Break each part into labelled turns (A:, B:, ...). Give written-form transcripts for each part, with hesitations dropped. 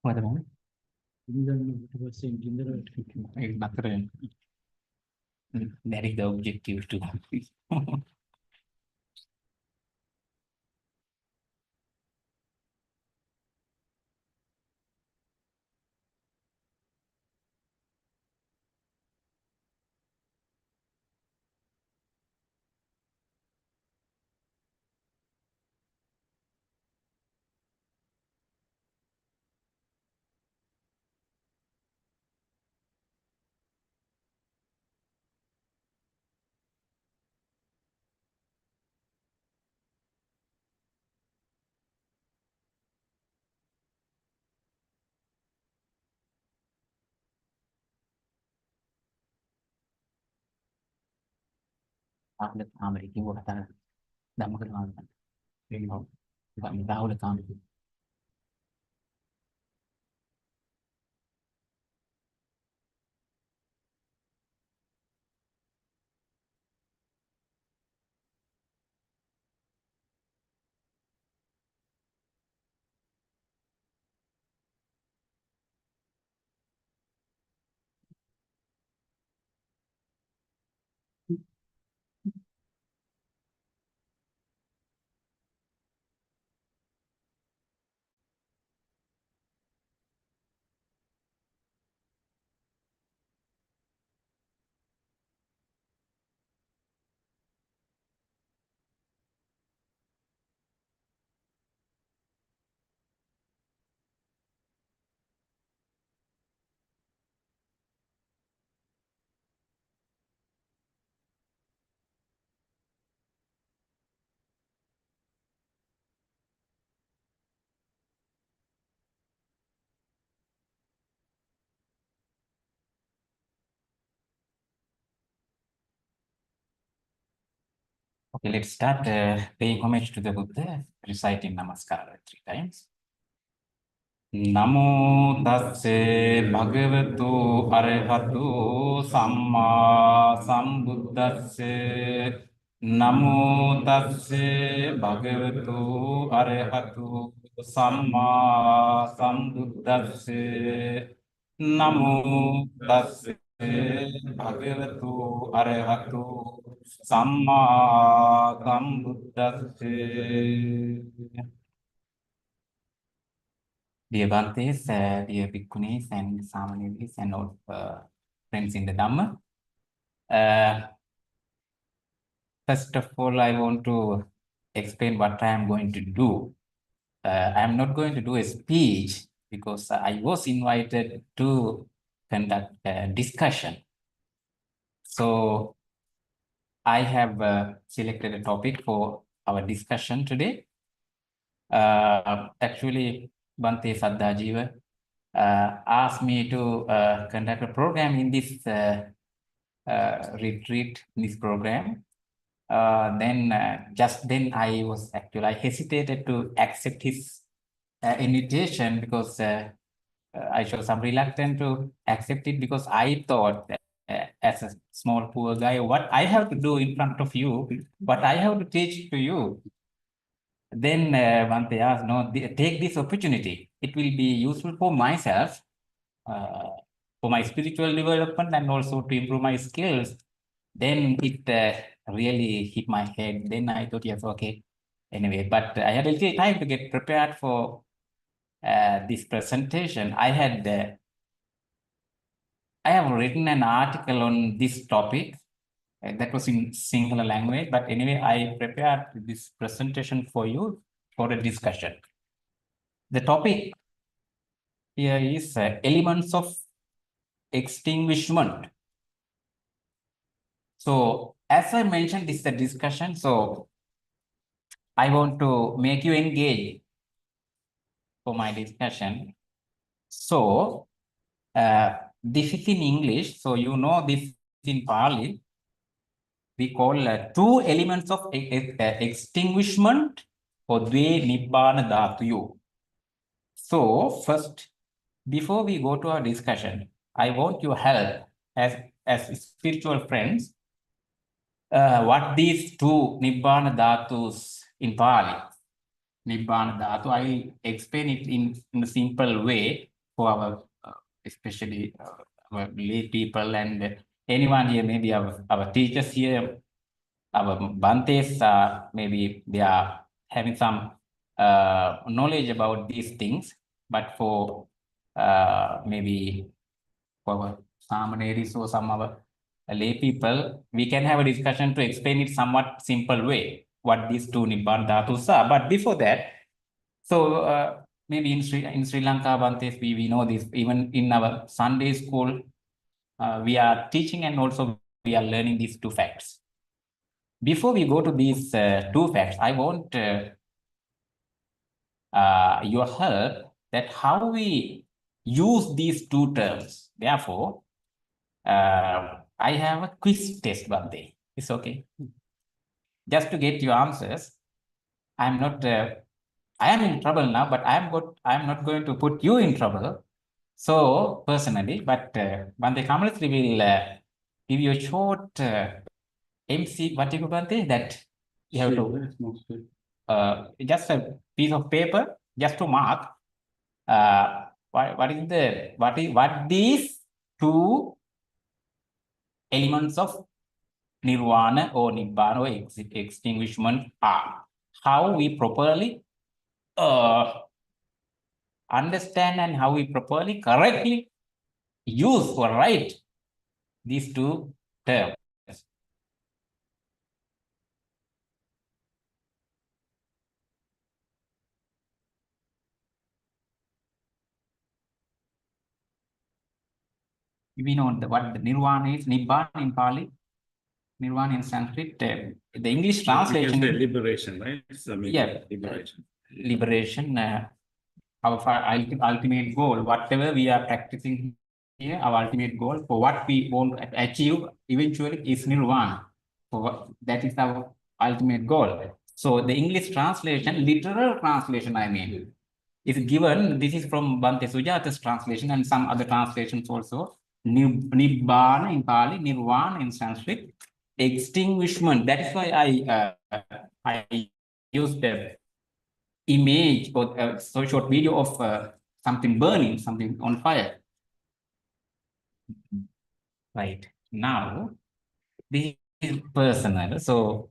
A: What about it? That is the objective too. Áp lực tham để kêu người ta đâm cái lòng mình không vậy mình đau được không? Okay, let's start paying homage to the Buddha, reciting Namaskara 3 times. Namo tasse bhagavato arahato samma sambuddhasse. Namo tasse bhagavato arahato samma sambuddhasse. Namo tasse bhagavato arahato samma sambuddhasse. Dear Bhantes, dear Bhikkhunis and Samaneris and all friends in the Dhamma. First of all, I want to explain what I am going to do. I am not going to do a speech because I was invited to conduct a discussion. So I have selected a topic for our discussion today. Actually, Bhante Saddhajiva asked me to conduct a program in this retreat, in this program. Just then I hesitated to accept his invitation because I showed some reluctance to accept it because I thought as a small poor guy, what I have to do in front of you, what I have to teach to you. Then Bhante asked, no, take this opportunity. It will be useful for myself, for my spiritual development and also to improve my skills. Then it really hit my head. Then I thought, yes, okay. Anyway, but I had a little time to get prepared for this presentation. I have written an article on this topic that was in singular language, but anyway, I prepared this presentation for you for a discussion. The topic here is elements of extinguishment. So as I mentioned, this is a discussion. So I want to make you engage for my discussion. So this is in English. So you know this in Pali. We call two elements of extinguishment or dve nibbana dhatuyo. So first, before we go to our discussion, I want your help as spiritual friends. What these two nibbana dhatus in Pali? Nibbana Dhatu. I'll explain it in a simple way for our, especially our lay people and anyone here, maybe our teachers here, our Bantes, maybe they are having some knowledge about these things, but for maybe for our Samaneris or some other lay people, we can have a discussion to explain it somewhat simple way, what these two Nibbana Dhatus are. But before that, so maybe in Sri Lanka, Bantes, we know this, even in our Sunday school, we are teaching and also we are learning these two facts. Before we go to these two facts, I want your help that how we use these two terms. Therefore, I have a quiz test one day. It's okay. Just to get your answers. I'm not. I am in trouble now, but I'm not going to put you in trouble. So personally, but Bante Kamalastri will give you a short MC. What you Bante that you have to just a piece of paper just to mark what these two elements of nirvana or nibbana or extinguishment are. How we properly understand and how we properly correctly use or write these two terms. We know what the nirvana is, nibbana in Pali, nirvana in Sanskrit. The English translation.
B: Liberation, right?
A: Yeah, liberation. Liberation. Our ultimate goal, whatever we are practicing here, our ultimate goal for what we want to achieve eventually is nirvana. That is our ultimate goal. So the English translation, literal translation, I mean, is given. This is from Bhante Sujata's translation and some other translations also. Nibbana in Pali, nirvana in Sanskrit, extinguishment. That is why I used the image or so short video of something burning, something on fire. Right now, this is personal. So,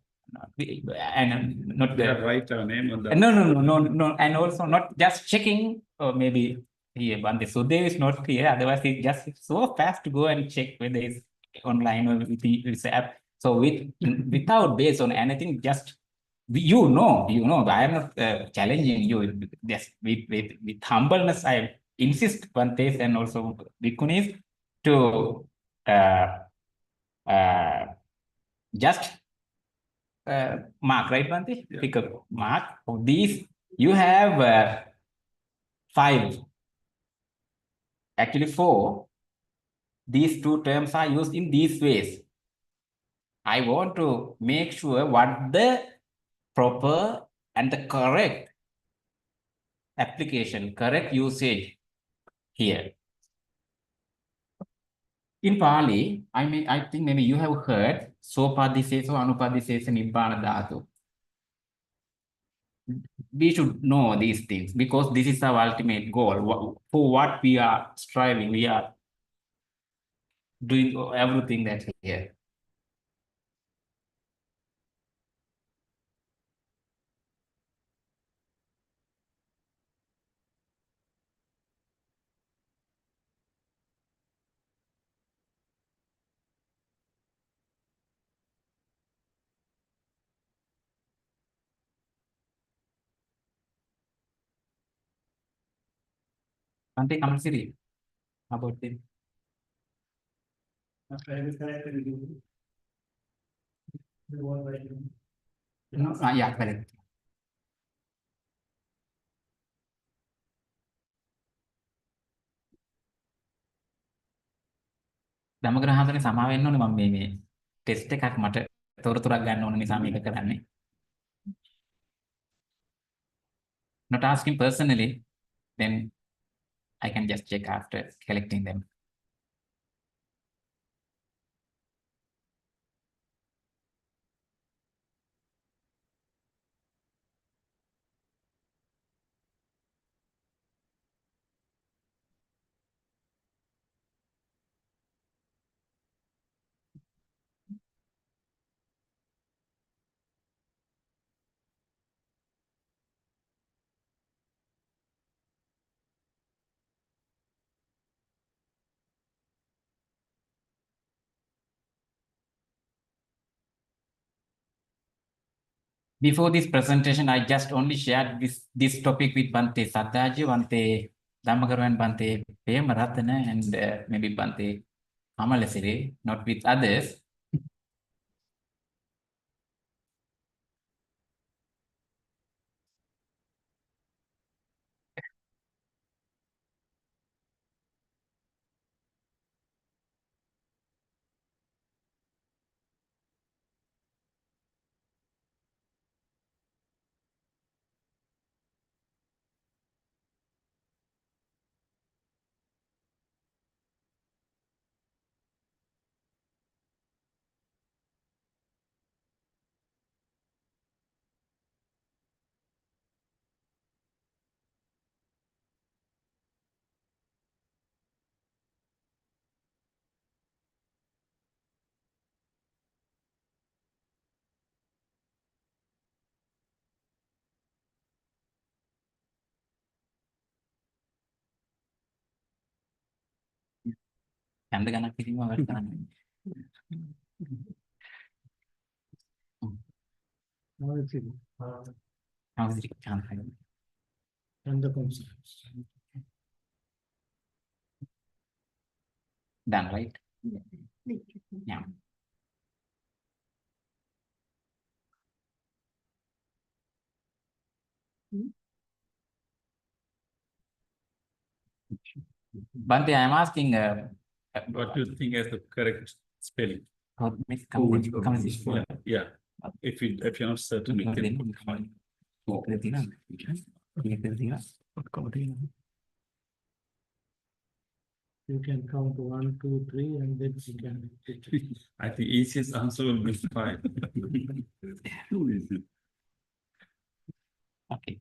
A: and not
B: write our name on the.
A: No, and also not just checking. Or maybe here, Bande Sudev is not here. Otherwise, he just so fast to go and check whether it's online or with the app. So without based on anything, just you know. I am not challenging you. Just with humbleness, I insist Bantes and also Bhikkhunis to just mark, right, Bante?
B: Yeah.
A: Pick a mark of these. You have five, actually four. These two terms are used in these ways. I want to make sure what the proper and the correct application, correct usage here. In Pali, I think maybe you have heard Sopadisesa, Anupadisesa, Nibbana Dhatu. We should know these things because this is our ultimate goal. For what we are striving, we are doing everything that's here. Nanti kamu sendiri about it. No, yeah, correct. ධම්මග්‍රහණසනේ සමා වෙන්න ඕනේ මම මේ test එකක් මට තොරතුරක් ගන්න ඕන නිසා මේක කරන්නේ. Not asking personally, then I can just check after collecting them. Before this presentation, I just only shared this topic with Bante Sadaji, Bante Dhammakaro, and Bante Pemaratana, and maybe Bante Amalasiri, not with others. And the Gana Kirima Vartan.
C: How is it?
A: How is it?
C: And the concept.
A: Done, right? Yeah. Bante, I'm asking.
B: What do you think is the correct spelling? Yeah. If you're not certain, we can find.
C: You can count 1, 2, 3, and then you can.
B: I think easiest answer will be 5.
A: Okay,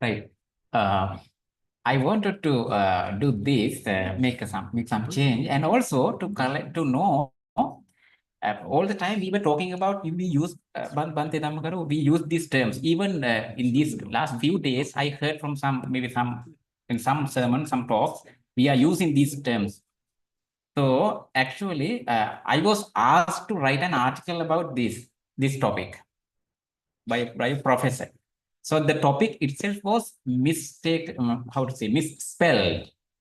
A: right. I wanted to do this, make some change, and also to collect to know. All the time we were talking about, we use Bante Dhammakaro, we use these terms. Even in these last few days, I heard from in some sermons, some talks, we are using these terms. So actually, I was asked to write an article about this topic by a professor. So the topic itself was misspelled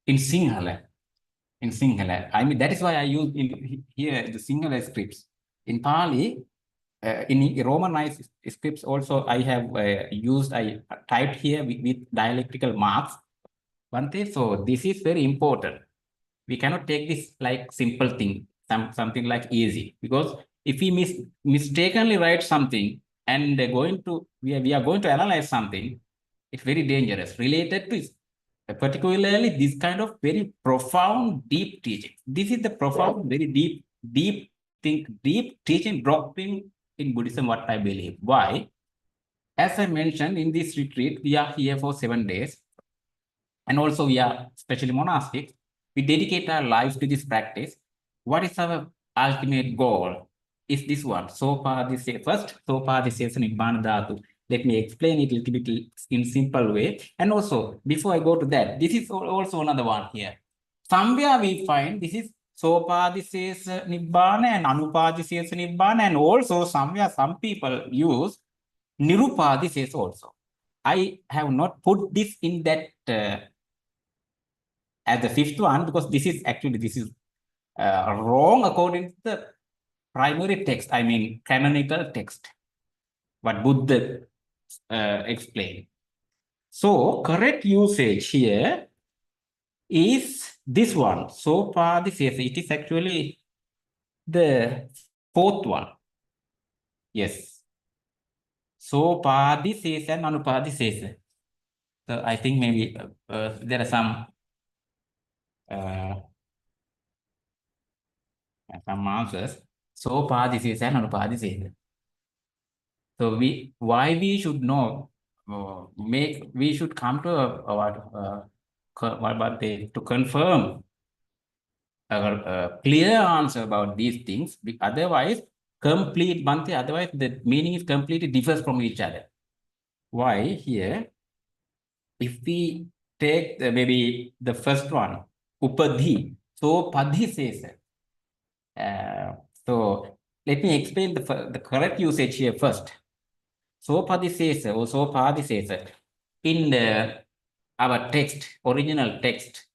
A: in Sinhala. In Sinhala, I mean, that is why I use here the Sinhala scripts. In Pali, in Romanized scripts also, I have I typed here with dialectical marks. Bante, so this is very important. We cannot take this like simple thing, something like easy, because if we mistakenly write something and we are going to analyze something, it's very dangerous related to particularly this kind of very profound, deep teaching. This is the profound, very deep teaching dropping in Buddhism, what I believe. Why? As I mentioned, in this retreat, we are here for 7 days. And also we are especially monastics. We dedicate our lives to this practice. What is our ultimate goal? Is this one. So far this Nibbana Dhatu. Let me explain it a little bit in simple way. And also, before I go to that, this is also another one here. Somewhere we find this is Sopadisesa Nibbana and Anupadisesa Nibbana, and also somewhere some people use Nirupadisesa also. I have not put this in that as the 5th one, because this is wrong according to the primary text, I mean canonical text, what Buddha explained. So correct usage here is this one. So far, this is, it is actually the 4th one. Yes. So Padisesa and Anupadisesa. So I think maybe there are some answers. So Padisesa and Anupadisesa. So why we should know, we should come to to confirm a clear answer about these things. Otherwise, otherwise the meaning is completely differs from each other. Why here? If we take maybe the first one, upadhi, so padhi says, so let me explain the correct usage here first. Sopadisesa or sopadisesa. In our text, original text,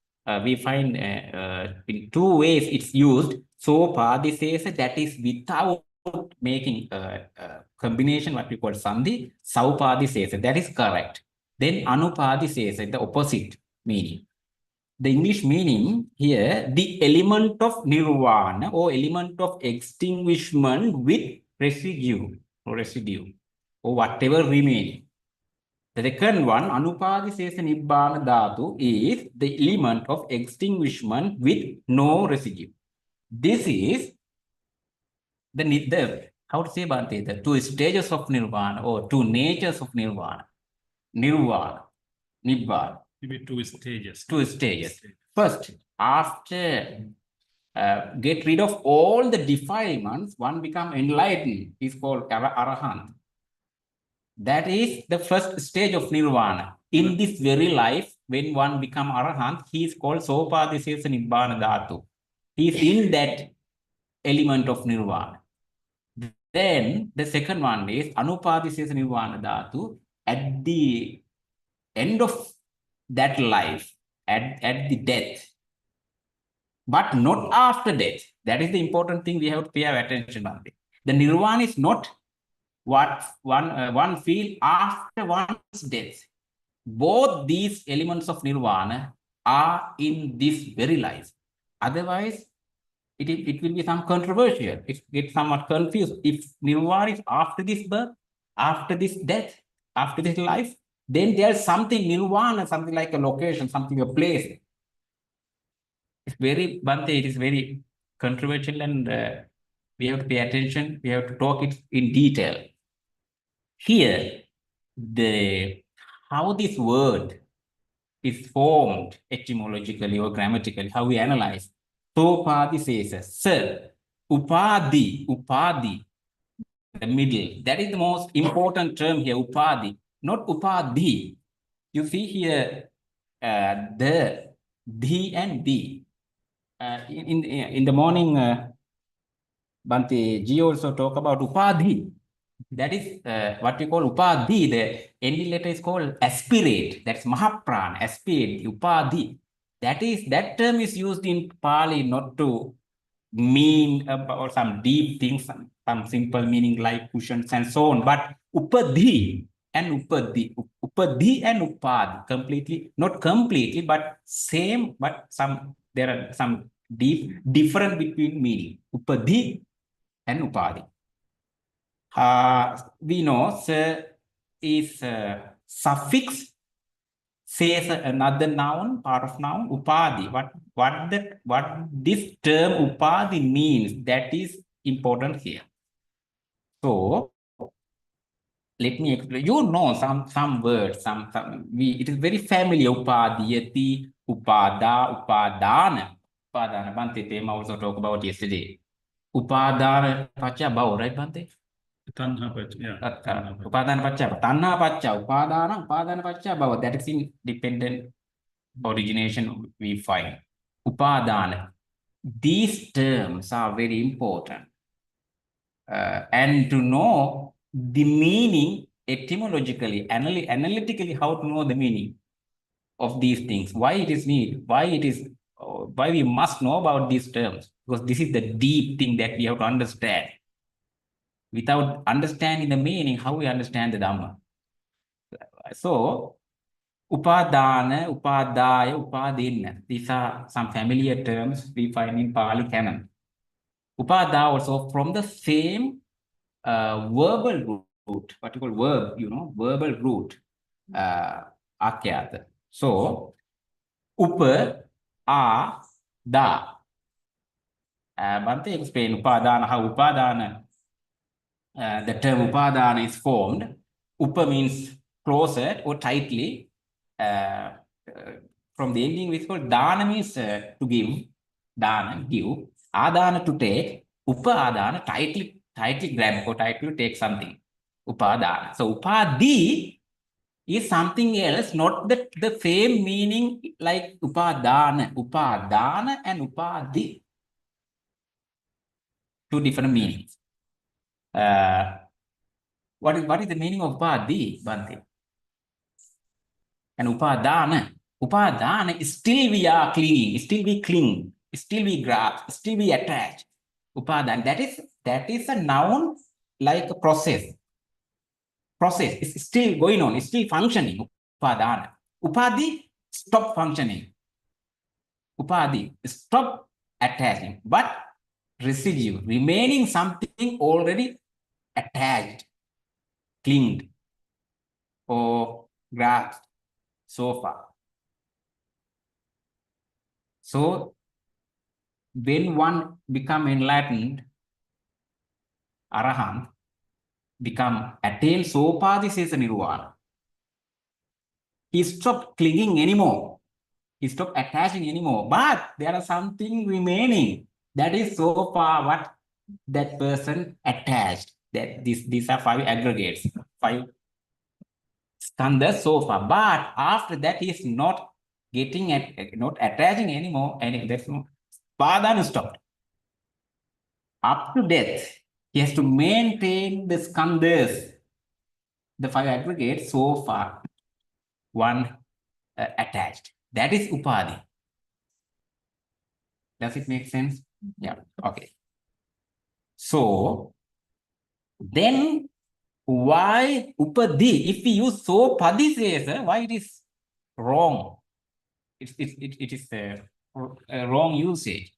A: we find in two ways it's used. Sopadisesa, that is without making a combination, what we call sandhi. Saupadisesa, that is correct. Then anupadisesa, the opposite meaning. The English meaning here, the element of nirvana or element of extinguishment with residue or whatever remaining. The second one, anupadisesa nibbana dhatu, is the element of extinguishment with no residue. This is the how to say about it, the two stages of nirvana or two natures of nirvana. Nirvana, nibbana.
B: Maybe two stages.
A: Two stages. First, after get rid of all the defilements, one become enlightened, is called arahant. That is the first stage of nirvana. In this very life, when one become arahant, he is called sopadisesa nibbana dhatu. He is in that element of nirvana. Then the second one is anupadisesa nibbana dhatu. At the end of that life, at the death, but not after death. That is the important thing we have to pay our attention on. The nirvana is not what one feel after one's death. Both these elements of nirvana are in this very life. Otherwise, it will be some controversial. It gets somewhat confused. If nirvana is after this birth, after this death, after this life, then there's something nirvana, something like a location, something, a place. It's very, Bhante, it is very controversial, and we have to pay attention. We have to talk it in detail. Here, how this word is formed etymologically or grammatically, how we analyze. Sopadisesa, sir, upadi, the middle. That is the most important term here, upadi, not upadhi. You see here, the, dhi and di. In the morning, Bhante Ji also talk about upadhi. That is what we call upadhi. The ending letter is called aspirate. That's mahaprana, aspirate, upadhi. That term is used in Pali not to mean or some deep things, some simple meaning like cushions and so on, but upadhi and upadhi and upadhi, completely, not completely, but same, but there are some deep difference between meaning, upadhi and upadhi. We know sir is suffix, says another noun, part of noun, upadhi. What this term upadhi means, that is important here. So let me explain. You know some words, it is very familiar. Upadhyati, upada, upadana. Upadana, Bhante Tema also talked about yesterday. Upadana pacha bhava, right, Bhante?
B: Tanha pacha, yeah.
A: Upadana pacha, tanha pacha, upadana pacha bhava. That is independent origination we find. Upadana. These terms are very important. And to know the meaning etymologically, analytically, how to know the meaning of these things, why it is needed, why we must know about these terms, because this is the deep thing that we have to understand. Without understanding the meaning, how we understand the Dhamma? So, upadana, upadaya, upadina, these are some familiar terms we find in Pali canon. Upada also from the same verbal root, what you call verb, verbal root, akyata. So, upa, da. Bhante explain upadana, how upadana, the term upadana is formed. Upa means closer or tightly. From the ending, it's called dana means to give, dana, give, adana to take, upadana, tightly grab or tightly take something. Upadana. So upadhi is something else, not the same meaning like upadana. Upadana and upadhi. Two different meanings. what is the meaning of upadhi, Bhante? And upadana is still we are clinging, still we cling, still we grasp, still we attach. Upadana, that is a noun like a process. Process is still going on, it's still functioning. Upadana. Upadhi stop functioning. Upadhi stop attaching, but residue, remaining something already attached, clinged, or grasped so far. So when one become enlightened, arahant, become attain sopadhi says nirvana. He stopped clinging anymore. He stopped attaching anymore. But there are something remaining. That is so far what that person attached. That these are 5 aggregates, 5 skandhas so far. But after that, he is not getting not attaching anymore. And that's no Bhavana stopped. Up to death, he has to maintain the skandhas, the 5 aggregates so far. One attached. That is upadhi. Does it make sense? Yeah. Okay. So then why upadhi? If we use so padhi says, why it is wrong? It is a wrong usage.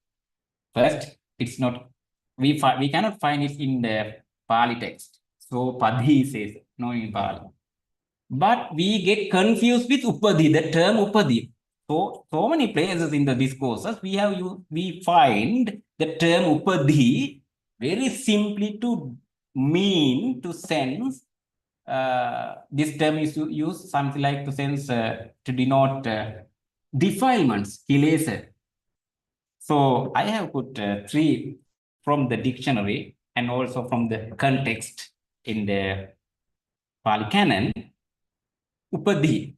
A: First, it's not. We cannot find it in the Pali text. So padhi says no in Pali. But we get confused with upadhi, the term upadhi. So many places in the discourses we find the term upadhi very simply to mean, to sense. This term is used something like to sense to denote defilements, kilesa. So I have put 3 from the dictionary and also from the context in the Pali canon. Upadhi.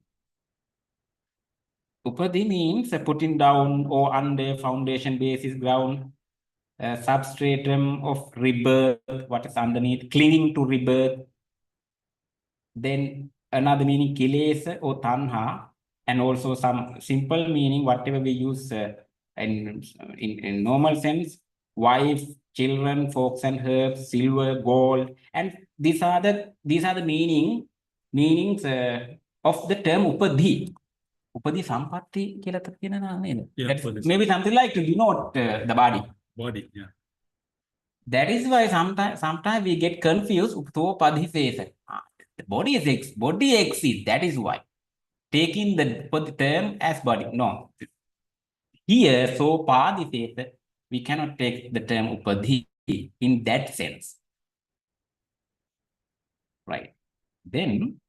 A: Upadhi means putting down or under foundation, basis, ground, substratum of rebirth, what is underneath, clinging to rebirth. Then another meaning, kilesa or tanha, and also some simple meaning, whatever we use in normal sense, wife, children, folks and herbs, silver, gold, and these are the meanings of the term upadhi. Upadhi sampatti කියලා කියනවා නේද?
B: Yeah,
A: That's
B: upadhi.
A: maybe something like to denote the body.
B: Body, yeah.
A: That is why sometimes we get confused. Upadhi says the body exists. That is why taking the term as body. No, here so padhi says we cannot take the term upadhi in that sense, right? Then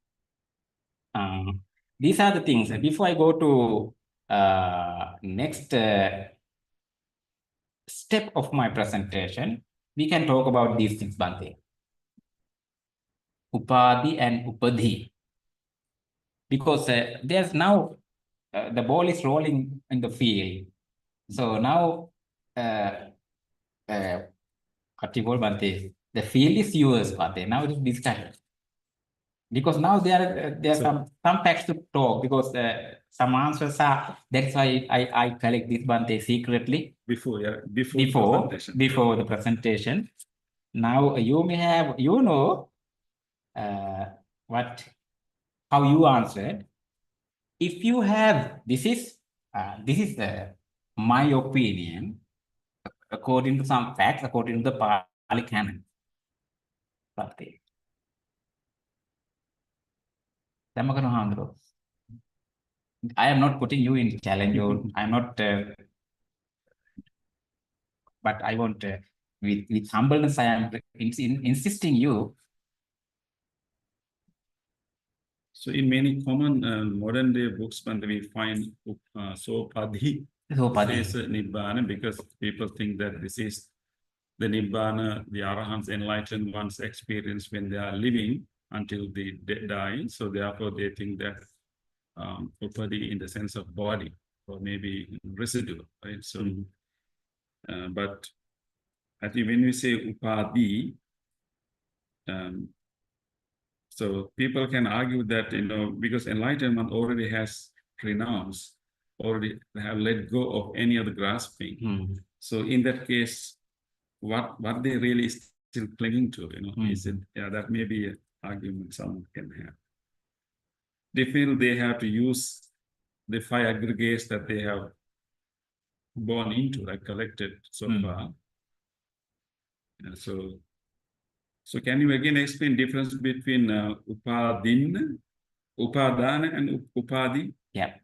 A: these are the things. Before I go to next step of my presentation, we can talk about these things, Bhante. Upadhi and upadhi. Because there's now the ball is rolling in the field. So now what you call, Bhante, the field is yours, Bhante. Now it is discussion. Because now there are some facts to talk, because some answers are, that's why I collect this, Bhante, secretly
B: Before
A: the presentation. Now you may have, how you answered. If you have, this is my opinion according to some facts, according to the Pali canon. Bhante. I am not putting you in challenge, or I'm not, but I want, with humbleness, I am insisting you.
B: So in many common modern day books, when we find so padhi says nibbana, because people think that this is the nibbana, the arahants, enlightened ones experience when they are living until they die. So therefore they think that upadhi in the sense of body, or maybe residue, right? So, but I think when we say upadhi, So people can argue that, because enlightenment already has renounced, already have let go of any other grasping.
A: Mm.
B: So in that case, what they really still clinging to, is it, that may be an argument someone can have. They feel they have to use the 5 aggregates that they have born into, like collected so far. So can you again explain difference between upadana and upadhi?
A: Yeah.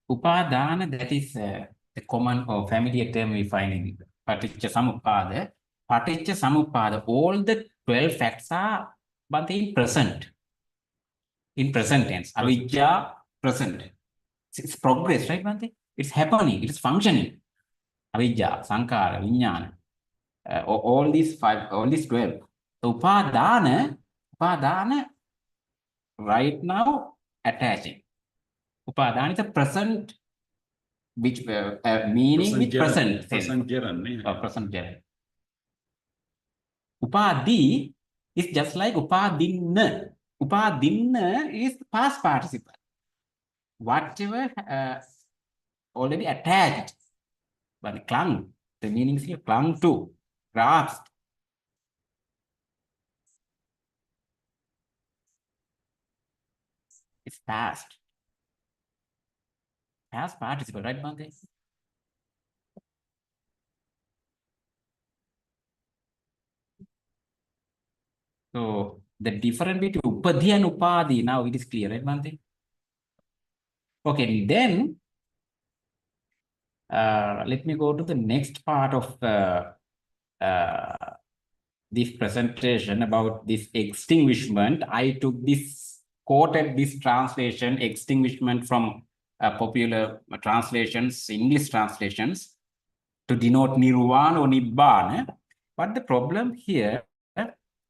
A: Upadana, that is a common or familiar term we find in Paticca Samuppada. Paticca Samuppada, all the 12 facts are but in present. In present tense. Avijja, present. It's progress, right, Bhante? It's happening, it's functioning. Avijja, Sankara, Vijnana. All these 12. So Upadana right now attaching. Upadana is a present, which meaning with present tense.
B: Present gerund.
A: Present gerund. Upadhi is just like upadinna. Upadinna is past participle. Whatever already attached, but clung. The meaning is here clung to, grasped. It's past. Past participle, right, Bhante? So the difference between upadhi and upadhi, now it is clear, right, Bhante? Okay, then let me go to the next part of this presentation about this extinguishment. I quoted this translation, extinguishment, from popular translations, English translations, to denote nirvana or nibbana. But the problem here,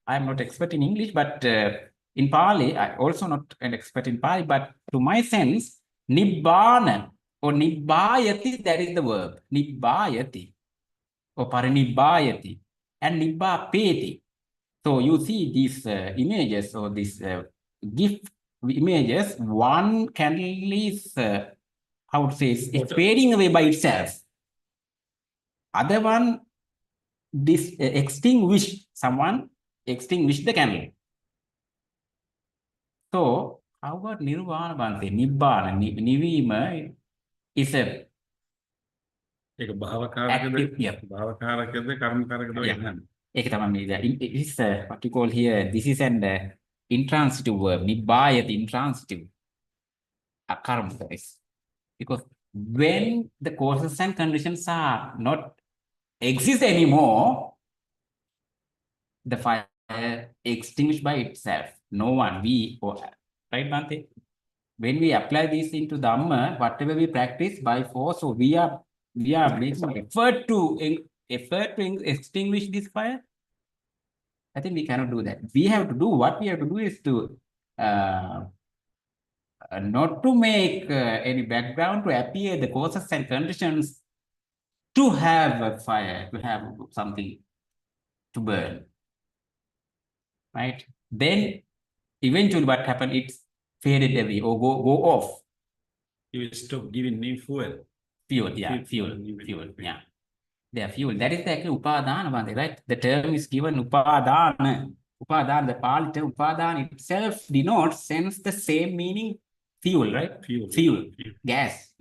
A: I'm not expert in English, but in Pali, I also not an expert in Pali, but to my sense, nibbana or nibbāyati, that is the verb, nibbāyati or parinibbayati, and nibbāpeti. So you see these images or these GIF images, one candle is, how to say, it's fading away by itself. Other one, this someone extinguished the candle. So how about nirvana, Bhante? Nibbana, nivima is a active, yeah. It is what you call here, this is an intransitive verb, nibbāyati, intransitive, akarma. Because when the causes and conditions are not exist anymore, the fire extinguished by itself. No one, right, Bhante? When we apply this into Dhamma, whatever we practice by force, so we are making effort to extinguish this fire. I think we cannot do that. We have to do, what we have to do is to not to make any background to appear the causes and conditions to have a fire, to have something to burn. Right? Then eventually what happened, it's faded away or go off.
B: You will stop giving new fuel.
A: Fuel, yeah, fuel, yeah. They are fuel. That is actually upadana, right? The term is given upadana. Upadana, the Pali term upadana itself denotes, sense the same meaning, fuel, right? Fuel, gas.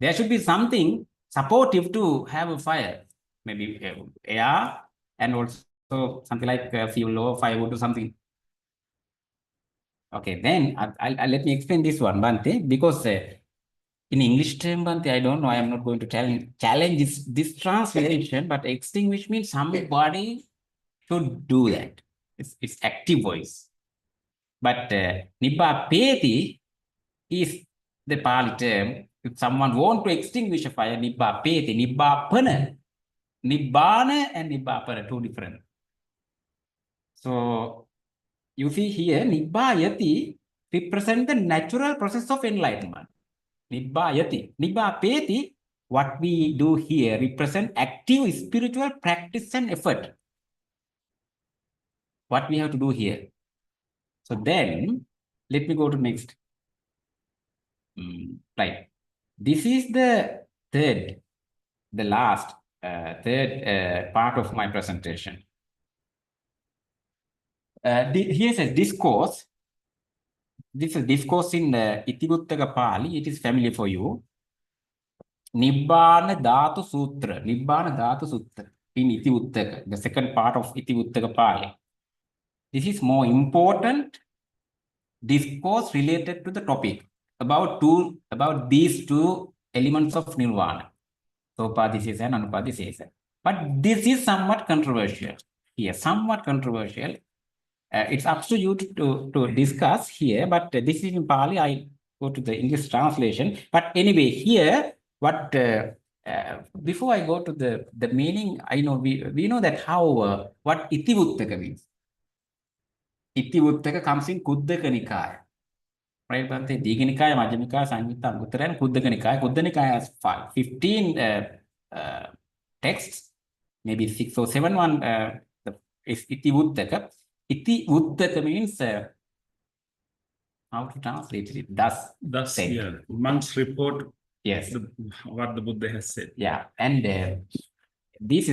A: There should be something supportive to have a fire. Maybe air and also something like fuel or firewood or something. Okay, then I'll let me explain this one, Bhante, because in English term, Bhante, I don't know, I am not going to challenge this translation, but extinguish means somebody should do that. It's active voice. But nibbāpeti is the Pali term. If someone want to extinguish a fire, nibbāpeti, nibbāpana. Nibbana and nibbāpana, two different. So you see here, nibbāyati represent the natural process of enlightenment. Nibbāyati. Nibbāpeti, what we do here, represent active spiritual practice and effort. what we have to do here. So then, let me go to next. Right. This is the third, the last, third part of my presentation. Here's a discourse. This is discourse in Itivuttaka Pali. It is familiar for you. Nibbana Dhatu Sutra. Nibbana Dhatu Sutra in Itivuttaka, the second part of Itivuttaka Pali. This is more important discourse related to the topic about these two elements of nirvana, sopadisesa and anupadisesa. But this is somewhat controversial here, somewhat controversial. It's up to you to discuss here, but this is in Pali. I go to the English translation. But anyway, here, what before I go to the meaning, I know we know that how what Itivuttaka means. Itivuttaka comes in Kuddaka Nikaya. Right, Bhante? Digha Nikaya, Majjhima Nikaya, Samyutta, Anguttara, and Kuddaka Nikaya. Kuddaka Nikaya has 15 texts, maybe 6 or 7. One is Itivuttaka. Itivuttaka means how to translate it? Thus said.
B: Yeah, monks report.
A: Yes.
B: What the Buddha has said.
A: Yeah, and Bhante, this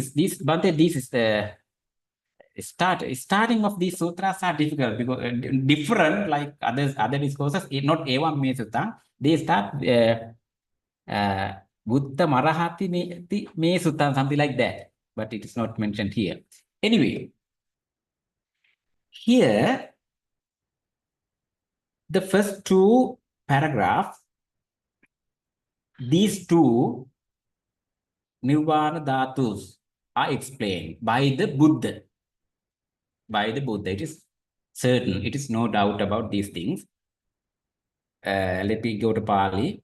A: is the starting of these sutras are difficult because different like other discourses. Not evam me sutta. They start Buddha Marahati me sutta, something like that, but it is not mentioned here. Anyway, here the first two paragraphs, these two nirvana dhatus are explained by the Buddha. By the Buddha, it is certain, it is no doubt about these things. Let me go to Pali.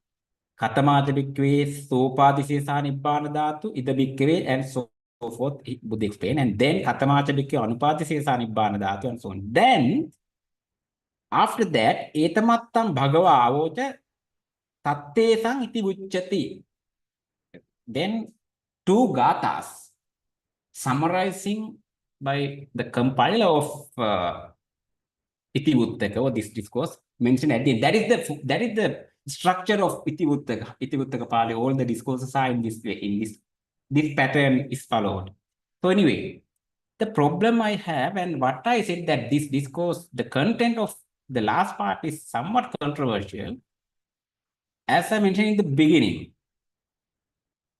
A: Katamata bhikkhave sopadisesa nibbana dhatu ida bhikkhave, and so forth, Buddha explained. And then Katamata bhikkhave anupadisesa nibbana dhatu, and so on. Then, after that, etamattam bhagava avocha tattesang iti vucchati. Then, two gathas summarizing by the compiler of Itivuttaka, or this discourse mentioned at the end. That is the structure of Itivuttaka. Itivuttaka Pali, all the discourses are in this way, in this pattern is followed. So anyway, the problem I have, and what I said, that this discourse, the content of the last part is somewhat controversial. As I mentioned in the beginning,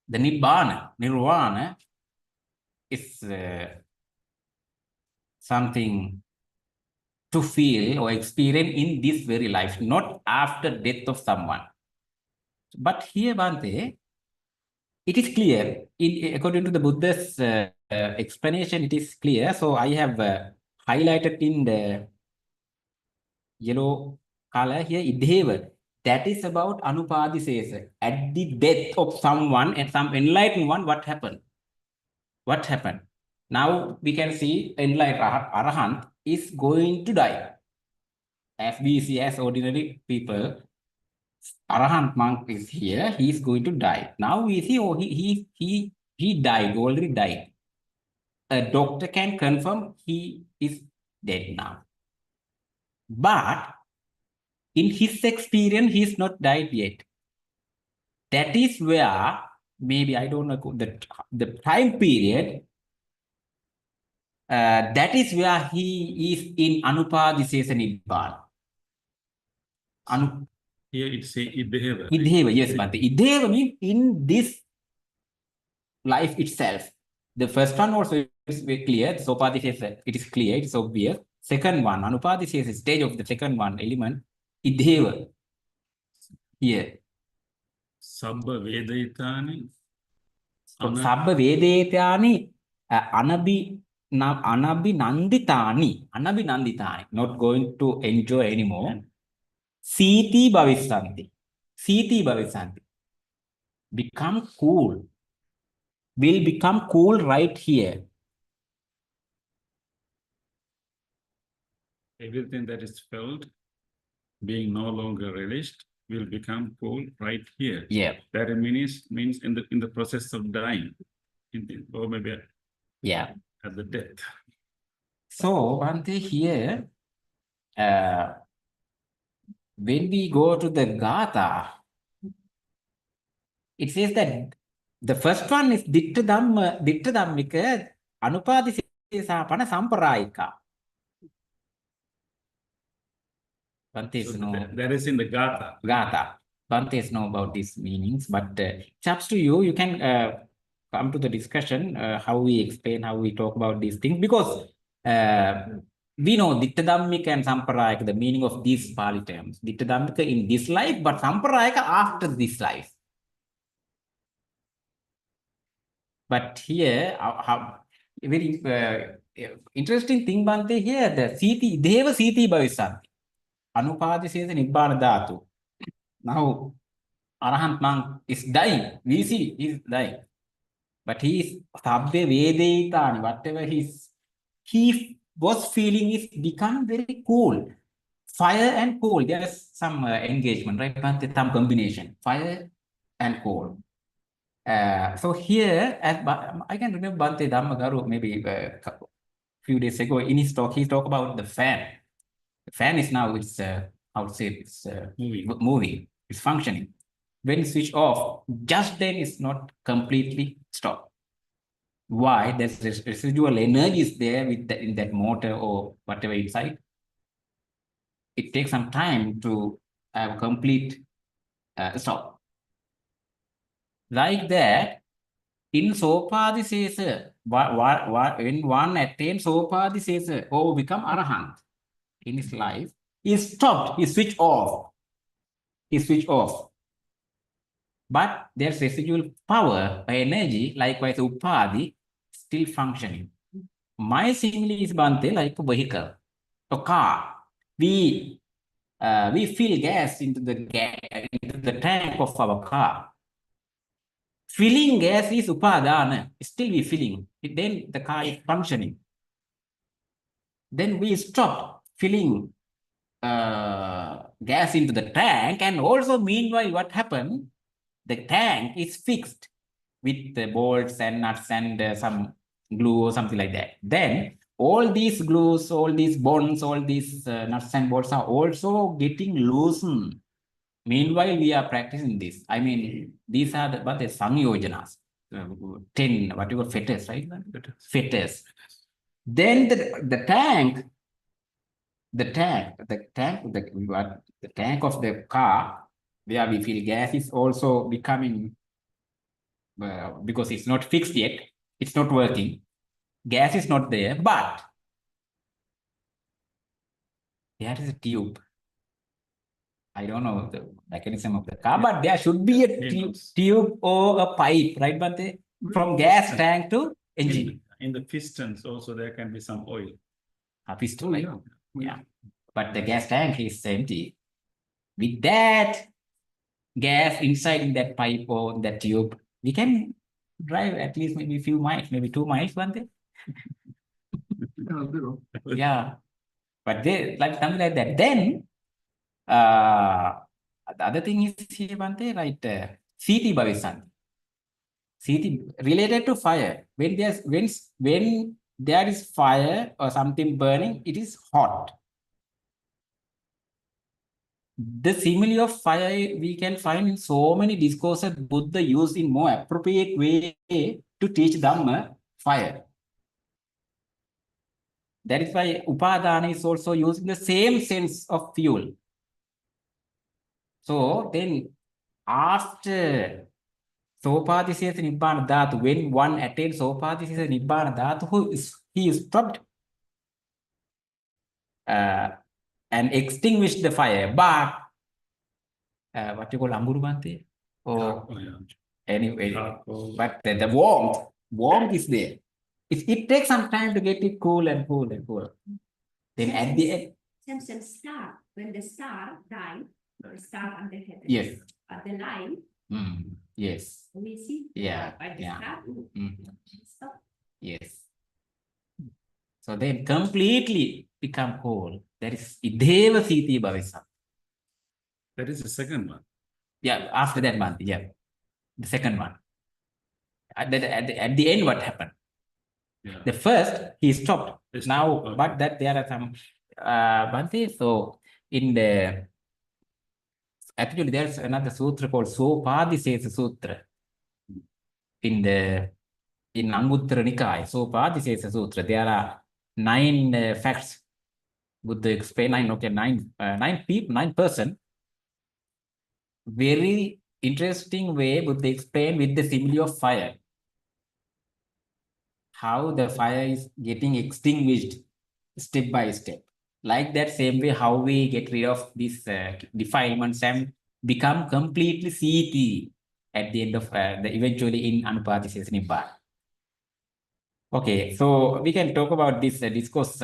A: the nirvana is something to feel or experience in this very life, not after death of someone. But here, Bhante, it is clear, according to the Buddha's explanation, it is clear. So I have highlighted in the yellow color here, idheva. That is about anupadisesa. At the death of someone and some enlightened one, what happened? What happened? Now we can see enlightened arahant is going to die. As we see as ordinary people, arahant monk is here, he is going to die. Now we see, oh, he died, already died. A doctor can confirm he is dead now. But in his experience, he is not died yet. That is where, maybe, I don't know the time period, that is where he is in anupadisesa nibbana.
B: Here it say idheva.
A: Idheva, yes, but the idheva means in this life itself. The first one also is very clear. Sopadisesa, it is clear, it's obvious. Second one, anupadisesa, stage of the second one element, idheva. Here.
B: Sabba vedaitani.
A: Sabba vedaitani anabhinanditani, not going to enjoy anymore. Siti bhavisanti. Become cool. Will become cool right here.
B: Everything that is felt, being no longer relished, will become cool right here.
A: Yeah.
B: That means in the process of dying, or maybe
A: yeah,
B: at the death.
A: So, Bhante, here, when we go to the Gatha, it says that the first one is Ditta Dhammika Anupadisesapana Samparayika. Bhante
B: So
A: know.
B: that is in the Gatha.
A: Gatha. Bhante know about these meanings, but it's up to you. You can come to the discussion how we explain, how we talk about these things, because we know Ditta Dhammika and Samparayika, the meaning of these Pali terms. Ditta Dhammika in this life, but Samparayika after this life. But here, a very interesting thing, Bhante, here, the Siti, Deva Siti Bhavisanti, Anupadisesa Nibbana Dhatu. Now, Arahant monk is dying. We see he is dying. But he is Sabbe Vedaitani, whatever he was feeling is become very cool. Fire and cool. There is some engagement, right? Bhante, some combination. Fire and cool. So here, I can remember Bhante Dhammagaru maybe a few days ago in his talk, he talked about the fan. The fan is now, it's, how to say, it's moving, it's functioning. When you switch off, just then it's not completely stopped. Why? There's residual energy is there with in that motor or whatever inside. It takes some time to have complete stop. Like that, in Sopadisesa, when one attains Sopadisesa or become Arahant in his life, he stopped, he switched off. He switched off. But there's residual power or energy, likewise Upadhi, still functioning. My simile is Bhante like a vehicle, a car. We fill gas into the tank of our car. Filling gas is upadana. Still we filling. Then the car is functioning. Then we stop filling gas into the tank, and also meanwhile what happened? The tank is fixed with the bolts and nuts and some glue or something like that. Then all these glues, all these bonds, all these nuts and bolts are also getting loosened. Meanwhile, we are practicing this. I mean, these are what the Sangyojanas, 10, what you call fetters, right? Fetters. Then the tank of the car, where we feel gas is also becoming, because it's not fixed yet, it's not working. Gas is not there, but there is a tube. I don't know the mechanism of the car, but there should be a tube or a pipe, right, Bhante? From gas tank to engine.
B: In the pistons also there can be some oil.
A: A piston, right? Yeah. But the gas tank is empty. With that gas inside in that pipe or that tube, we can drive at least maybe a few miles, maybe 2 miles, Bhante. Yeah. But they like something like that. Then the other thing is here, Bhante, right? Siti Bhavisanti. Siti related to fire. When there is fire or something burning, it is hot. The simile of fire we can find in so many discourses Buddha used in more appropriate way to teach Dhamma, fire. That is why Upadana is also using the same sense of fuel. So then after Sopadisesa Nibbana Dhatu, when one attains Sopadisesa Nibbana Dhatu, he is stopped and extinguished the fire. But what you call Amburu Bhante? Anyway, but the warmth is there. It takes some time to get it cool and cool and cool. Then at the end,
D: Samson star, when the star died, or star on the heaven.
A: Yes.
D: At the line.
A: Yes.
D: We see.
A: Yeah.
D: By the star. Stop.
A: Yes. So then completely become whole. That is Ideva Siti Bhavisa.
B: That is the second one.
A: Yeah, after that month, yeah. The second one. At the end, what happened?
B: Yeah.
A: The first, he stopped.
B: He stopped,
A: Now,
B: okay.
A: but that there are some, Bhante, so in the, actually there's another sutra called Sopadisesa Sutra in Anguttara Nikaya, Sopadisesa Sutra. There are 9 facts. Buddha explain 9, okay, 9 people, 9 person. Very interesting way Buddha explain with the simile of fire. How the fire is getting extinguished step by step. Like that same way, how we get rid of these defilements and become completely CT at the end of eventually in Anupatisesa Nibbana. Okay, so we can talk about this discourse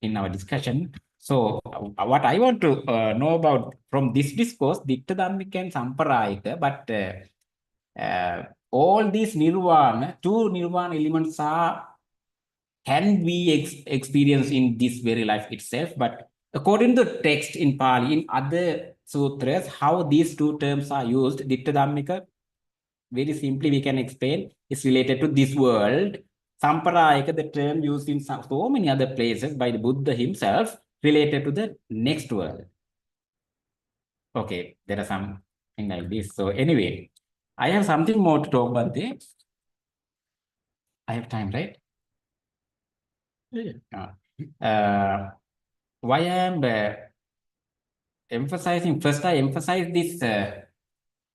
A: in our discussion. So what I want to know about from this discourse, Ditta Dhammika and Samparayika, but all these nirvana, 2 nirvana elements can be experienced in this very life itself. But according to the text in Pali, in other sutras, how these 2 terms are used, Ditta Dhammika, very simply we can explain, is related to this world. Samparayika, the term used in so many other places by the Buddha himself, related to the next world. Okay, there are something like this. So anyway, I have something more to talk about there. I have time, right?
C: Yeah.
A: Why I am emphasizing, first I emphasize this,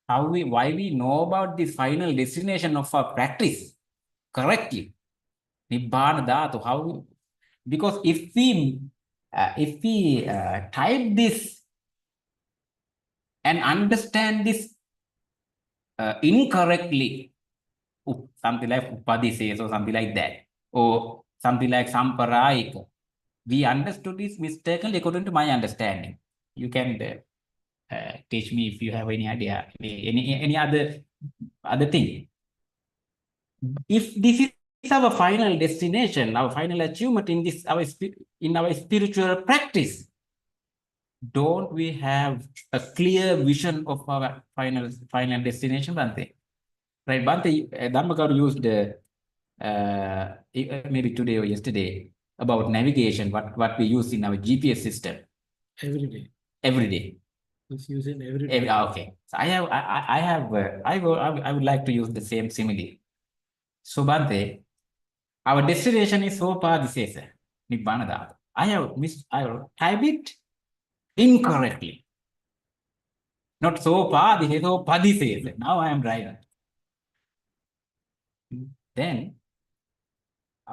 A: why we know about the final destination of our practice correctly. Nibbana Dhatu, how, because if we type this and understand this incorrectly, something like Upadisesa or something like that, or something like Samparayika, we understood this mistakenly according to my understanding. You can teach me if you have any idea, any other thing. If this is our final destination, our final achievement in this in our spiritual practice, don't we have a clear vision of our final destination, Bhante? Right, Bhante, Dhammakar used maybe today or yesterday about navigation, what we use in our GPS system
C: Every day.
A: every day.
C: It's using every day.
A: Okay, so I would like to use the same simile. So Bhante, our destination is Sopadisesa, Nibbana Dhatu. I have typed it incorrectly. Not Sopadisesa, Sopadisesa. Now I am right. Then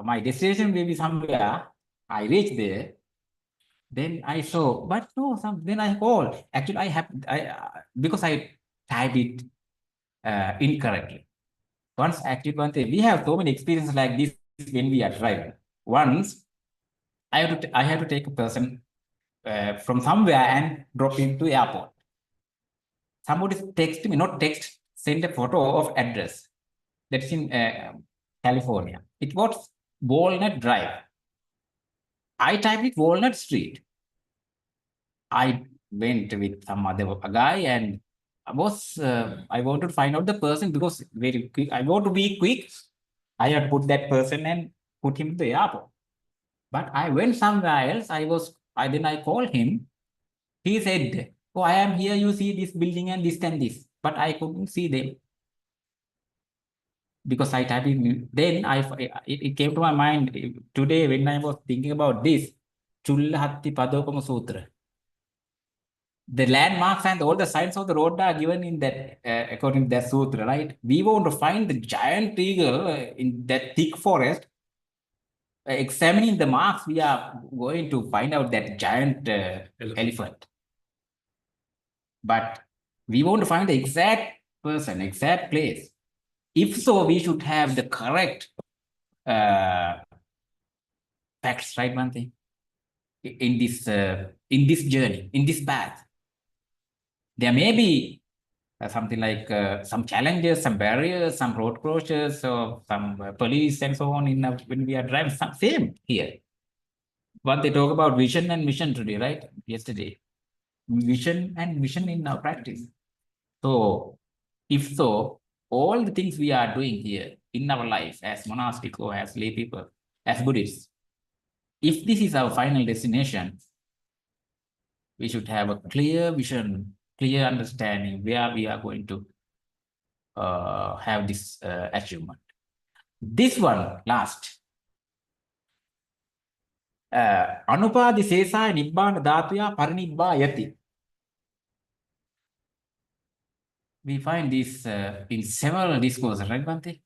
A: my destination may be somewhere. I reach there. Then I saw, but no, then I call. Actually, because I typed it incorrectly. Once actually, we have so many experiences like this when we are driving. Once I have to take a person from somewhere and drop him to airport. Somebody text me, not text, send a photo of address. That's in California. It was Walnut Drive. I typed it Walnut Street. I went with some other guy and I wanted to find out the person because very quick. I want to be quick. I had put that person and put him to the airport. But I went somewhere else. Then I called him. He said, "Oh, I am here. You see this building and this and this." But I couldn't see them because I typed in. Then it came to my mind today when I was thinking about this Chullahatti Padokama Sutra. The landmarks and all the signs of the road are given in that, according to that sutra, right? We want to find the giant eagle in that thick forest. Examining the marks, we are going to find out that giant elephant. But we want to find the exact person, exact place. If so, we should have the correct facts, right, Bhante? In this journey, in this path. There may be something like some challenges, some barriers, some road closures, or some police and so on when we are driving. Same here. What they talk about vision and mission today, right? Yesterday. Vision and mission in our practice. So, if so, all the things we are doing here in our life as monastic or as lay people, as Buddhists. If this is our final destination, we should have a clear vision, clear understanding where we are going to have this achievement. This one, last. Anupadi sesaya nibbana dhatuya parinibbāyati. We find this in several discourses, right, Bhante?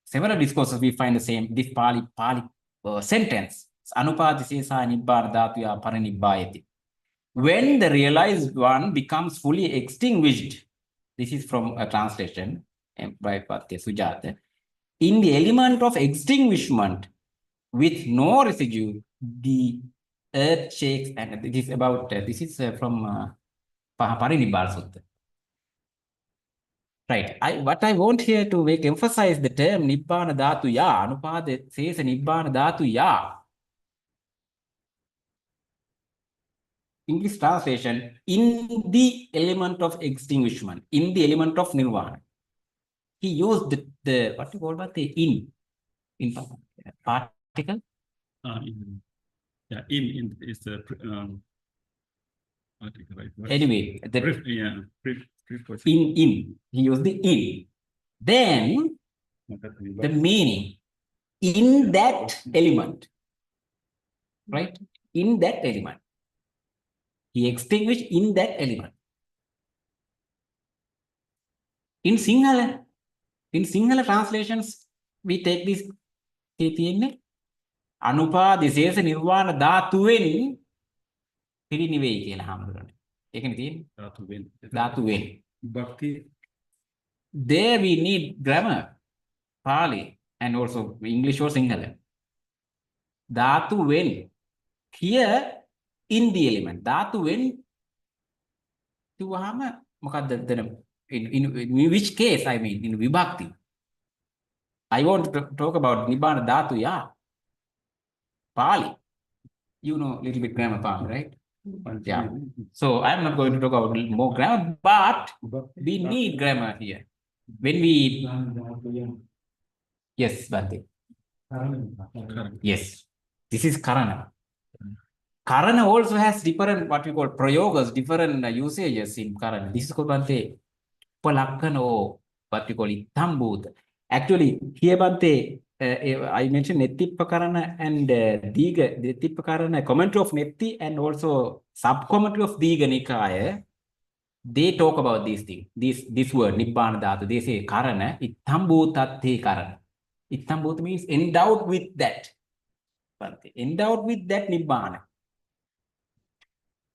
A: Several discourses we find the same, this Pali sentence. Anupadi sesaya nibbana dhatuya parinibbāyati. When the realized one becomes fully extinguished, this is from a translation by Bhante Sujata. In the element of extinguishment, with no residue, the earth shakes, and this is about, this is from Parinibbāna Sutta. Right. What I want here to emphasize the term Nibbana Dhatu Ya, Anupada says Nibbana Dhatu Ya. English translation, in the element of extinguishment, in the element of nirvana. He used the what you call about the in particle.
B: In is the article, right?
A: Anyway,
B: preposition.
A: in he used the in. Then the meaning in that element, right? In that element. He extinguished in that element. In Sinhala translations, we take this Anupadisesa nirvana dhatuven පිරිනිවේයි කියලා හාමුදුරනේ. ඒකනේ තියෙන්නේ. ධාතුවෙන්.
B: Bhakti.
A: There we need grammar, Pali, and also English or Sinhala. ධාතුවෙන්. Here, in the element. ධාතුවෙන් කිව්වහම මොකක්ද in which case, I mean, in vibhakti. I want to talk about Nibbana Dhatu Ya. Pali. You know a little bit grammar, Pali, right? Yeah. So I'm not going to talk about more grammar, but we need grammar here. When we... Yes, Bhante. Yes. This is Karana. Karana also has different, what we call prayogas, different usages in Karana. This is called Bhante Palakkana, or what we call it Thambhuta. Actually, here Bhante, I mentioned Nettipakarana and Diga, Nettipakarana, commentary of Netti and also sub-commentary of Diga Nikaya. They talk about these things, this word, Nibbana Dhatu. They say Karana, Ittambhutatte Karana. Ittambhuta means endowed with that. Bhante, endowed with that Nibbana.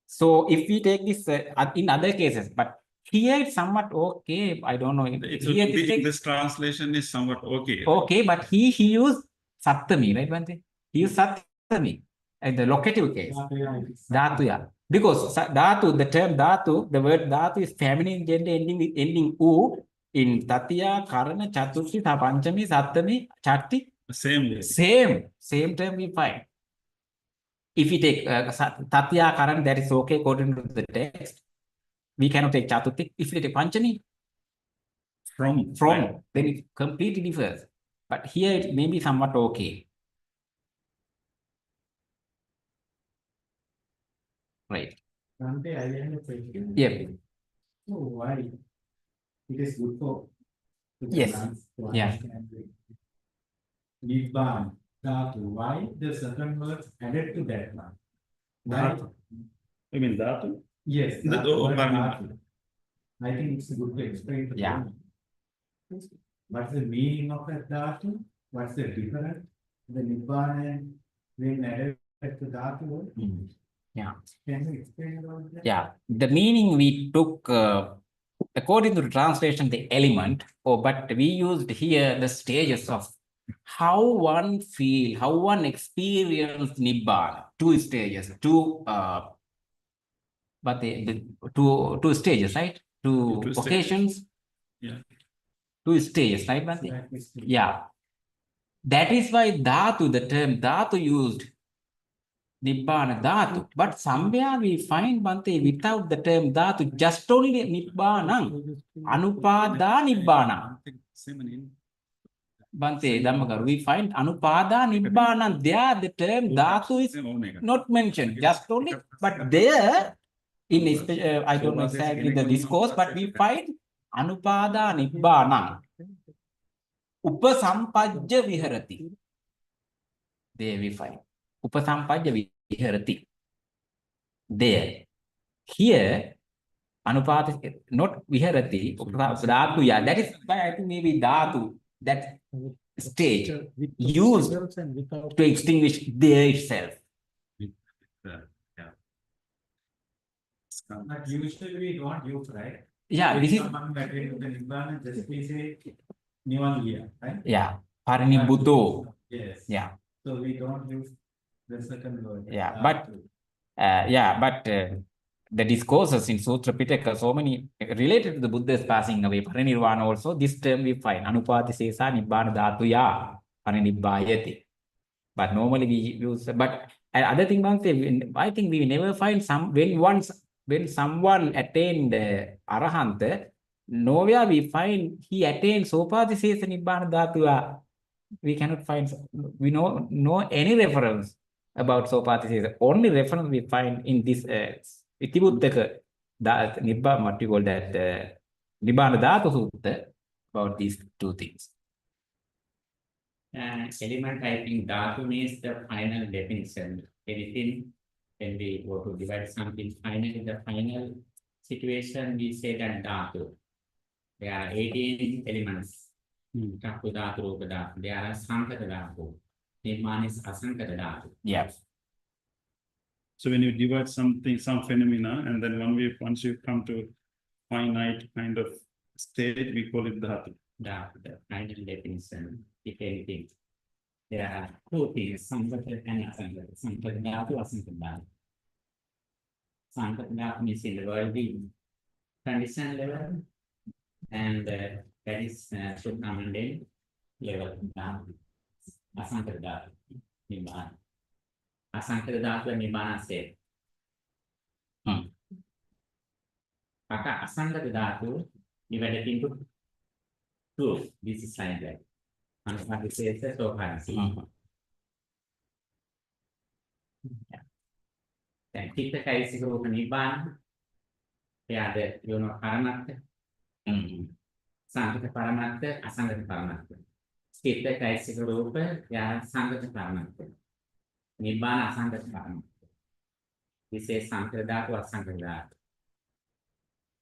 A: So if we take this in other cases, but here it's somewhat okay. I don't know.
B: This translation is somewhat okay.
A: Okay, but he used Sattami, right, Bhante? He used Sattami in the locative case. Dhatu, yeah. Because Dhatu, the term Dhatu, the word Dhatu is feminine gender ending U in Tatya, Karana, Chaturthi, Panchami, Sattami, Chatti.
B: Same way.
A: Same term we find. If we take Tatya, Karana, that is okay according to the text. We cannot take Chaturthi. If we take Panchami,
B: from
A: then it completely differs. But here it may be somewhat okay. Right.
C: Bhante, I have a question.
A: Yeah.
C: So why it is good for
A: Yes. Yeah.
C: Nibbana Dhatu, why the certain words added to that one? Why?
B: You mean Dhatu?
C: Yes.
B: That-
C: word
B: Bhavana.
C: Dhatu. I think it's good to explain to
A: Yeah.
C: them. What's the meaning of that Dhatu? What's the difference? The Nibbana when added to Dhatu word?
A: Yeah.
C: Can you explain about that?
A: Yeah. The meaning we took, according to the translation, the element, but we used here the stages of how one feel, how one experience Nibbana. Two stages, two two stages, right? Two
B: Two stages.
A: occasions.
B: Yeah.
A: Two stages, right, Bhante?
C: That is the-
A: Yeah. That is why Dhatu, the term Dhatu used Nibbana Dhatu. But somewhere we find, Bhante, without the term Dhatu, just only Nibbanam. Anupada Nibbana.
B: Same in
A: Bhante, Dhammagaru, we find Anupada, Nibbana, there the term Dhatu is not mentioned, just only, but there, I don't know exactly the discourse, but we find Anupada, Nibbana, Upasampajja Viharati. There we find Upasampajja Viharati. There. Here, Anupada, not Viharati, Dhatu, yeah, that is why I think maybe Dhatu, that stage used to extinguish there itself.
B: Yeah.
C: But usually we don't use, right?
A: Yeah,
C: If
A: this is,
C: someone attained to the Nibbana, just we say Nivangiya, right?
A: yeah, Parinibbuto.
C: Yes.
A: Yeah,
C: So we don't use the second word.
A: yeah, but the discourses in Sutra Pitaka, so many related to the Buddha's passing away, Parinirvana also, this term we find, Anupadisesa Nibbana Dhatuya Parinibbayati. But normally we use, but other thing, I think we never find when someone attained Arahanta, nowhere we find he attained Sopadisesa Nibbana Dhatuya. We cannot find, we know any reference about Sopadisesa. Only reference we find in this Itibuddhaka, Nibbana, what you call that, Nibbana Dhatu Sutta, about these two things.
E: Element, I think Dhatu means the final definition. Anything, when we go to divide something, finally the final situation, we say that Dhatu. There are 18 elements. Dhatu, Dhatu, Rupa Dhatu. There are Sankata Dhatu. Nibbana is Asankata Dhatu.
A: Yeah.
B: So when you divide something, some phenomena, and then once you come to finite kind of state, we call it Dhatu.
E: Dhatu, the final definition, if anything. There are two things, Sankata and Asankata. Sankata Dhatu, Asankata Dhatu. Sankata Dhatu means in the worldly condition level, and that is Suddhamandin level. Asankata Dhatu, Nibbana. Asankata Dhatu and Nibbana said. Maka Asankata Dhatu divided into two. This is like that. Anupadisesa, Sopadisesa. Then Chitta Kaisika Rupa Nibbana. They are the, Paramatta. Sankata Paramatta, Asankata Paramatta. Chitta Kaisika Rupa, they are Sankata Paramatta. Nibbana Asankata Paramatta. We say Sankata Dhatu, Asankata Dhatu.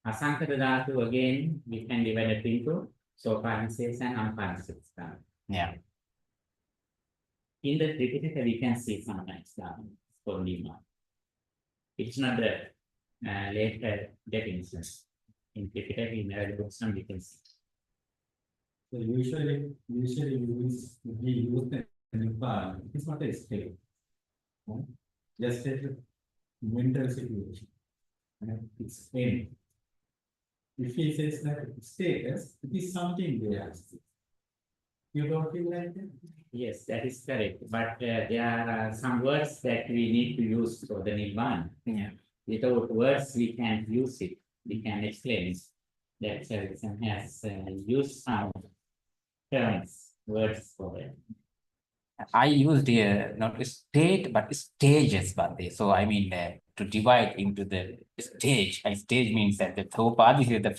E: Asankata Dhatu again, we can divide it into Sopadisesa and Anupadisesa.
A: Yeah.
E: In the Tripitaka, we can see sometimes for Nibbana. It's not the later definition. In Tripitaka, in early books, we can see.
C: So usually we use the Nibbana. It's not a state. Just a mental situation. It's pain. If he says that status, it is something there. You don't feel like that?
E: Yes, that is correct. But there are some words that we need to use for the Nibbana.
A: Yeah.
E: Without words, we can't use it. We can explain it. That has used some terms, words for it.
A: I used here not state but stages, Bhante. So I mean to divide into the stage. And stage means that the Sopadisesa is the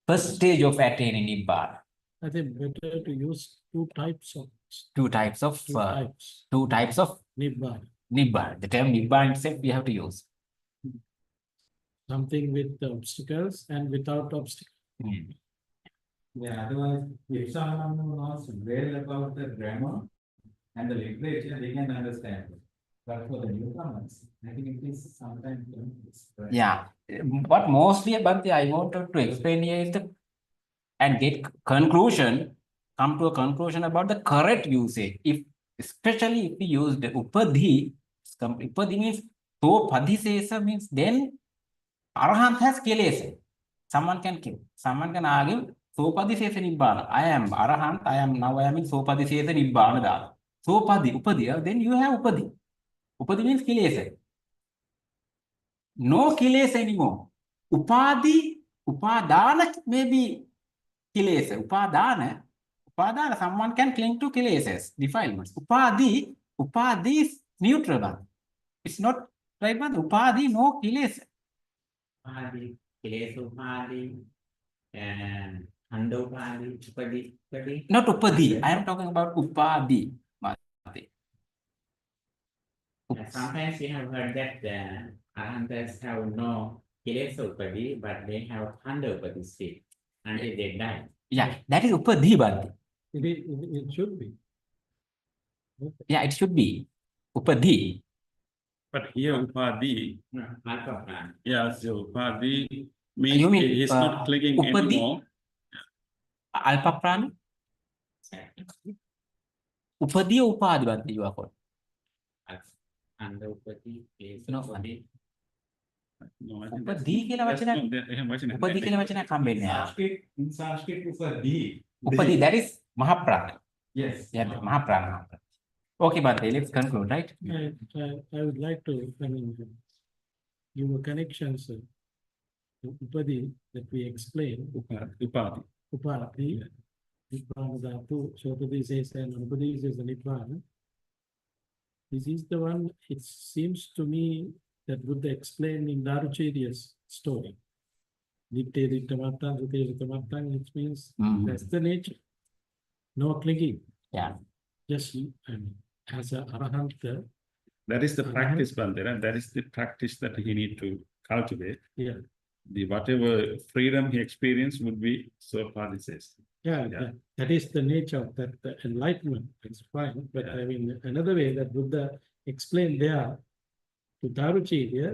A: first stage of attaining Nibbana.
F: I think better to use two types of Nibbana.
A: Nibbana. The term Nibbana itself we have to use.
F: Something with obstacles and without obstacles.
C: Yeah, otherwise, if someone knows well about the grammar and the literature, they can understand it. But for the newcomers, I think it is sometimes.
A: Yeah. But mostly, Bhante, I wanted to explain here is and come to a conclusion about the correct usage. Especially if we use the upadhi means Sopadisesa means then Arahant has kilesa. Someone can argue Sopadisesa Nibbana. I am Arahant, I am in Sopadisesa Nibbana. Upadi, then you have Upadi. Upadi means kilesa. No kilesa anymore. Upadana may be kilesa. Upadana, someone can cling to kilesas, defilements. Upadhi is neutral one. It's not right one. Upadhi, no kilesa.
E: Upadi, Kilesa Upadi, and Handa Upadi, Upadi.
A: Not Upadi. I am talking about Upadhi. Mate.
E: Sometimes we have heard that the Arhants have no Kilesa Upadi, but they have Handa Upadi still until they die.
A: Yeah, that is Upadhi Bhante.
F: It should be.
A: Yeah, it should be Upadhi.
B: But here Upadhi,
E: No, Alpha Prana.
B: yeah, so Upadhi means
A: You mean,
B: he's not clinging
A: Upadhi?
B: anymore.
A: Alpa Prana? Upadhi or Upadhi Bhante you are called?
E: Handa Upadi, Kilesa
A: No.
E: Upadi.
B: No, I think
A: Upadhi කියලා
B: that's
A: වචනයක්
B: not there. එහෙම වචනයක්
A: උපදී
B: නැහැ.
A: කියලා වචනයක් හම්බෙන්නේ නැහැ.
C: In Sanskrit, Upadi.
A: Upadhi, that is Mahaprana.
C: Yes.
A: Yeah, Mahaprana. Okay, Bhante, let's conclude, right?
F: I would like to, give a connections to Upadi that we explained.
B: Upadhi.
F: Upadi, Nibbana Dhatu, so Upadi says, and Upadi says the Nibbana. This is the one, it seems to me that Buddha explained in Daruchirya's story. Ditte Dittamattang, Sute Sutamattang, which means that's the nature. No clinging.
A: Yeah.
F: Just, as a Arahant,
B: That is the practice, Bhante. That is the practice that he need to cultivate.
F: yeah.
B: The whatever freedom he experienced would be so Upadhi says.
F: Yeah,
B: Yeah.
F: that is the nature of that enlightenment. It's fine. But
B: Yeah.
F: I mean, another way that Buddha explained there to Daruchirya,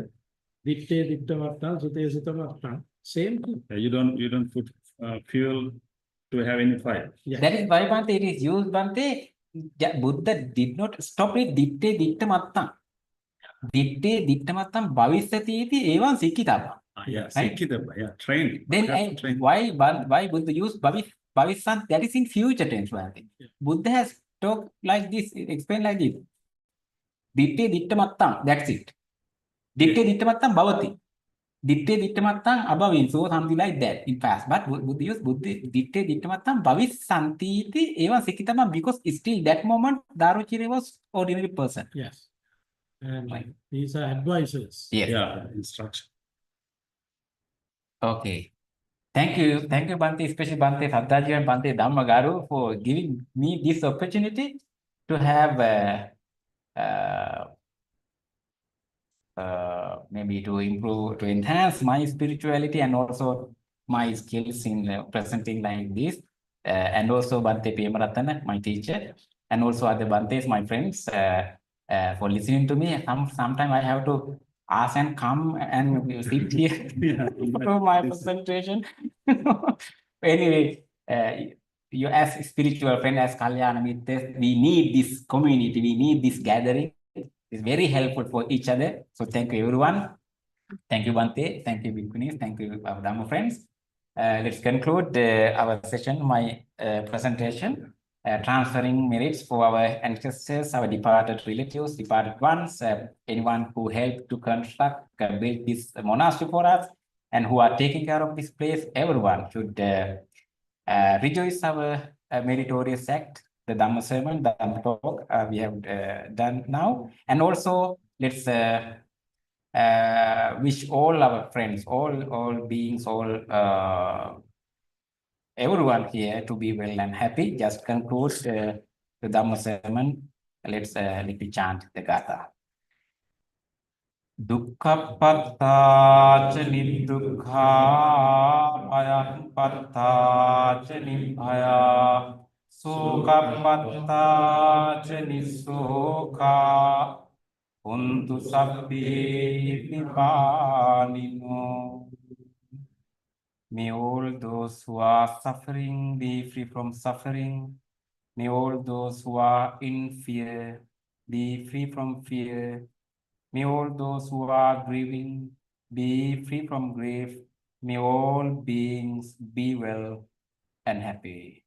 F: Ditte Dittamattam, Sute Sutamattam, same thing.
B: You don't put fuel to have any fire.
F: Yeah.
A: That is why Bhante, it is used Bhante. Buddha did not stop it. Ditte Ditta Mattam. Ditte Ditta Mattam Bhavisati iti evam Sikkitappa.
B: Yeah,
A: Right.
B: Sikkitappa, yeah, trained.
A: Then
B: You have to train.
A: why Buddha used Bhavisant? That is in future tense, Bhante.
F: Yeah.
A: Buddha has talked like this, explained like this. Ditte Ditta Mattam, that's it. Ditte Ditta Mattam Bhavati. Ditte Ditta Mattam Abhavin, so something like that in past. But Buddha used Ditte Ditta Mattam Bhavisanti iti evam Sikkitappa because still that moment Daruchirya was ordinary person.
F: Yes. And
A: Right.
F: these are advisors.
A: Yes.
B: Yeah, instruction.
A: Okay. Thank you, Bhante, especially Bhante Saddhaji and Bhante Dhamma Garu for giving me this opportunity to have maybe to improve, to enhance my spirituality and also my skills in presenting like this. And also Bhante Pemaratana, my teacher, and also other Bhantes, my friends, for listening to me. Sometimes I have to ask and come and sit here for my presentation. Anyway, you as spiritual friend, as Kalyana Mittes, we need this community, we need this gathering. It's very helpful for each other. So thank you everyone. Thank you Bhante, thank you Bhikkhunis, thank you our Dhamma friends. Let's conclude our session, my presentation. Transferring merits for our ancestors, our departed relatives, departed ones, anyone who helped to construct, build this monastery for us, and who are taking care of this place. Everyone should rejoice our meritorious act, the Dhamma sermon, the Dhamma talk we have done now. And also, let's wish all our friends, all beings, everyone here to be well and happy. Just conclude the Dhamma sermon. Let's let me chant the Gatha. Dukkhapatta cha nidukkha bhayapatta cha nibhaya sokapatta cha nisokha untu sabbe nipalino. May all those who are suffering be free from suffering. May all those who are in fear be free from fear. May all those who are grieving be free from grief. May all beings be well and happy.